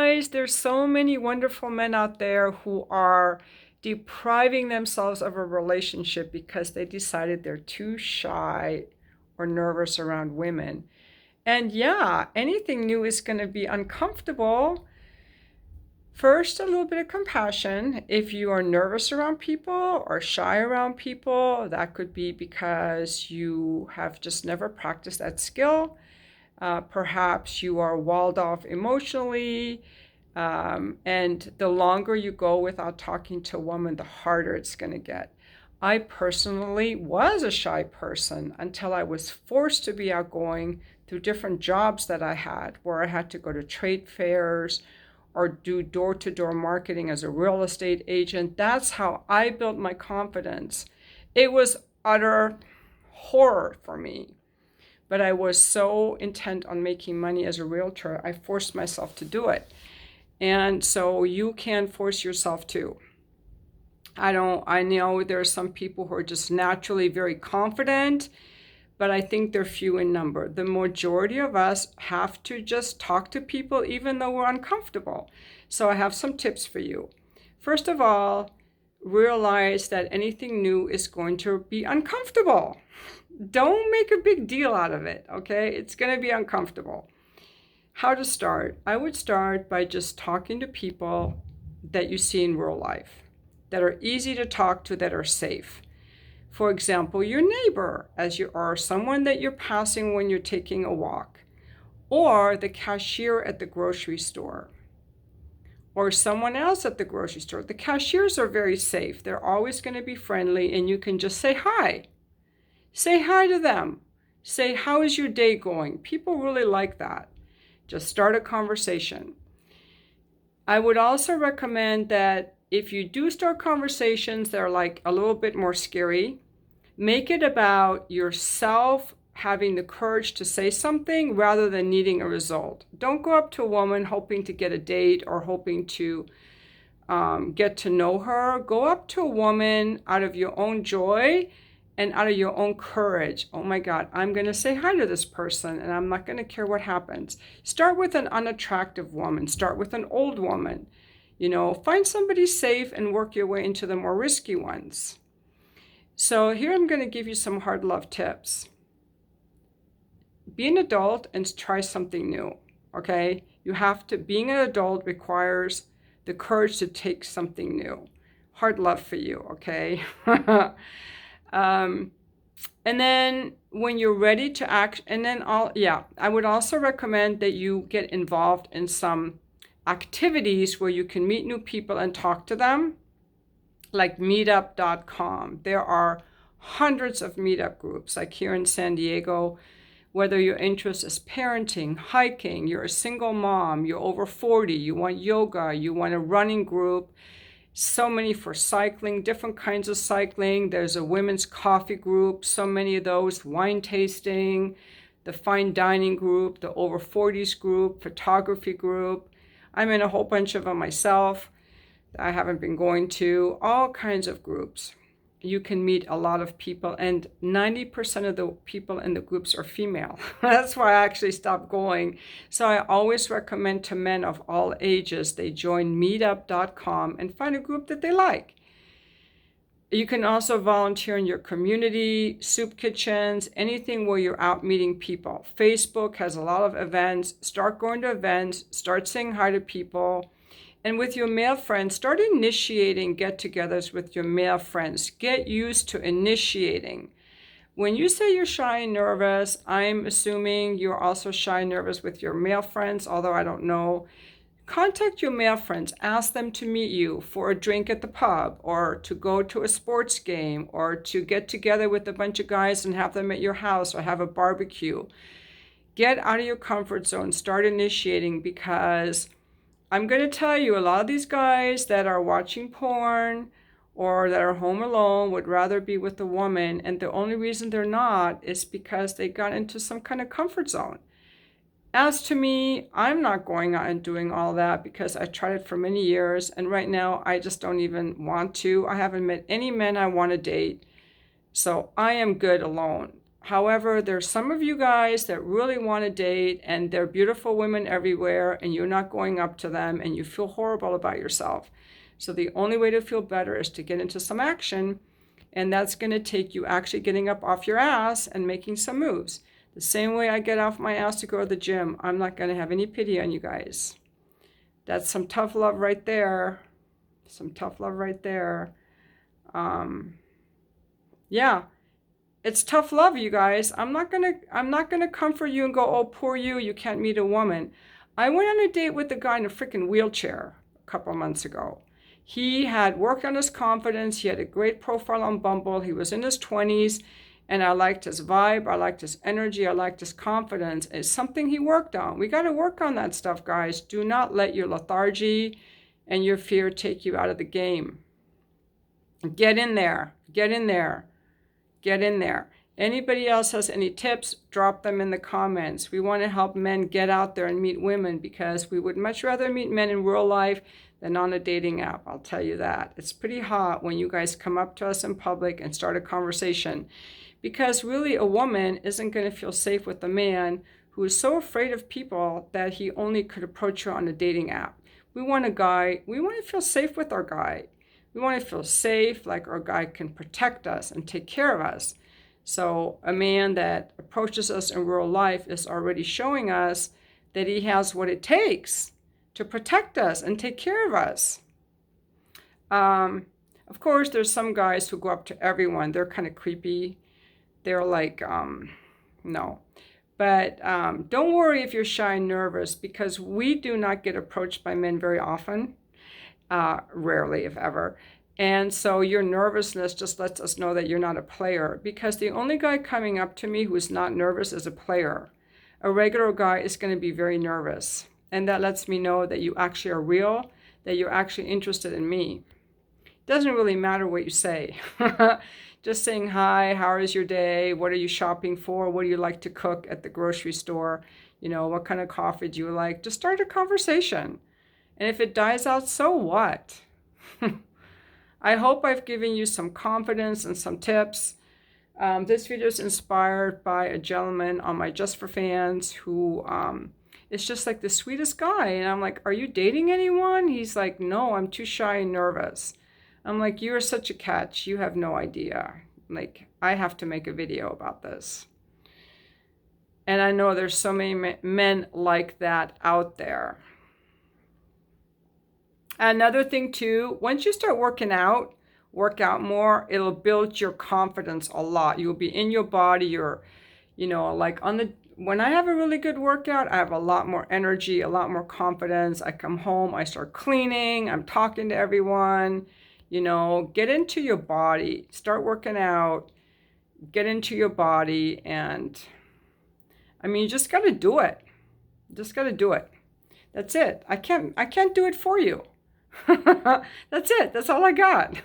guys, there's so many wonderful men out there who are depriving themselves of a relationship because they decided they're too shy or nervous around women. And yeah, anything new is going to be uncomfortable. First, a little bit of compassion. If you are nervous around people or shy around people, that could be because you have just never practiced that skill. Perhaps you are walled off emotionally. And the longer you go without talking to a woman, the harder it's going to get. I personally was a shy person until I was forced to be outgoing through different jobs that I had, where I had to go to trade fairs or do door-to-door marketing as a real estate agent. That's how I built my confidence. It was utter horror for me, but I was so intent on making money as a realtor, I forced myself to do it. And so you can force yourself too. I know there are some people who are just naturally very confident, but I think they're few in number. The majority of us have to just talk to people even though we're uncomfortable. So I have some tips for you. First of all, realize that anything new is going to be uncomfortable. Don't make a big deal out of it, okay? It's going to be uncomfortable. How to start? I would start by just talking to people that you see in real life, that are easy to talk to, that are safe. For example, your neighbor, or someone that you're passing when you're taking a walk, or the cashier at the grocery store, or someone else at the grocery store. The cashiers are very safe. They're always going to be friendly, and you can just say hi. Say hi to them. Say, how is your day going? People really like that. Just start a conversation. I would also recommend that if you do start conversations that are like a little bit more scary, make it about yourself having the courage to say something rather than needing a result. Don't go up to a woman hoping to get a date or hoping to get to know her. Go up to a woman out of your own joy and out of your own courage. Oh my God, I'm going to say hi to this person and I'm not going to care what happens. Start with an unattractive woman. Start with an old woman. Find somebody safe and work your way into the more risky ones. So here I'm going to give you some hard love tips. Be an adult and try something new, okay? Being an adult requires the courage to take something new. Hard love for you, okay? And then when you're ready to act, I would also recommend that you get involved in some activities where you can meet new people and talk to them, like meetup.com. There are hundreds of meetup groups, like here in San Diego. Whether your interest is parenting, hiking, you're a single mom, you're over 40, you want yoga, you want a running group, so many for cycling, different kinds of cycling. There's a women's coffee group, so many of those, wine tasting, the fine dining group, the over 40s group, photography group. I'm in a whole bunch of them myself. I haven't been going to, all kinds of groups. You can meet a lot of people, and 90% of the people in the groups are female. That's why I actually stopped going. So I always recommend to men of all ages, they join meetup.com and find a group that they like. You can also volunteer in your community, soup kitchens, anything where you're out meeting people. Facebook has a lot of events. Start going to events, start saying hi to people. And with your male friends, start initiating get-togethers with your male friends. Get used to initiating. When you say you're shy and nervous, I'm assuming you're also shy and nervous with your male friends, although I don't know. Contact your male friends. Ask them to meet you for a drink at the pub, or to go to a sports game, or to get together with a bunch of guys and have them at your house or have a barbecue. Get out of your comfort zone. Start initiating, because I'm going to tell you, a lot of these guys that are watching porn or that are home alone would rather be with a woman, and the only reason they're not is because they got into some kind of comfort zone. As to me, I'm not going out and doing all that because I tried it for many years, and right now I just don't even want to. I haven't met any men I want to date, so I am good alone. However, there's some of you guys that really want to date, and they're beautiful women everywhere, and you're not going up to them, and you feel horrible about yourself. So the only way to feel better is to get into some action, and that's going to take you actually getting up off your ass and making some moves. The same way I get off my ass to go to the gym, I'm not going to have any pity on you guys. That's some tough love right there. Some tough love right there. Yeah. It's tough love, you guys. I'm not gonna comfort you and go, oh, poor you, you can't meet a woman. I went on a date with a guy in a freaking wheelchair a couple of months ago. He had worked on his confidence. He had a great profile on Bumble. He was in his 20s, and I liked his vibe. I liked his energy. I liked his confidence. It's something he worked on. We got to work on that stuff, guys. Do not let your lethargy and your fear take you out of the game. Get in there. Get in there. Get in there. Anybody else has any tips, drop them in the comments. We want to help men get out there and meet women, because we would much rather meet men in real life than on a dating app. I'll tell you that. It's pretty hot when you guys come up to us in public and start a conversation, because really a woman isn't going to feel safe with a man who is so afraid of people that he only could approach her on a dating app. We want to feel safe with our guy. We want to feel safe, like our guy can protect us and take care of us. So a man that approaches us in real life is already showing us that he has what it takes to protect us and take care of us. Of course, there's some guys who go up to everyone. They're kind of creepy. They're like, no. But don't worry if you're shy and nervous, because we do not get approached by men very often. Rarely, if ever. And so your nervousness just lets us know that you're not a player, because the only guy coming up to me who is not nervous is a player. A regular guy is going to be very nervous. And that lets me know that you actually are real, that you're actually interested in me. It doesn't really matter what you say. Just saying hi, how is your day? What are you shopping for? What do you like to cook at the grocery store? You know, what kind of coffee do you like? Just start a conversation. And if it dies out, so what? I hope I've given you some confidence and some tips. This video is inspired by a gentleman on my Just for Fans who is just like the sweetest guy. And I'm like, are you dating anyone? He's like, no, I'm too shy and nervous. I'm like, you're such a catch. You have no idea. Like, I have to make a video about this. And I know there's so many men like that out there. Another thing too, once you start working out, work out more, it'll build your confidence a lot. You'll be in your body. You're, you know, like when I have a really good workout, I have a lot more energy, a lot more confidence. I come home, I start cleaning, I'm talking to everyone. You know, get into your body, start working out, get into your body. And I mean, you just got to do it. Just got to do it. That's it. I can't do it for you. That's it. That's all I got.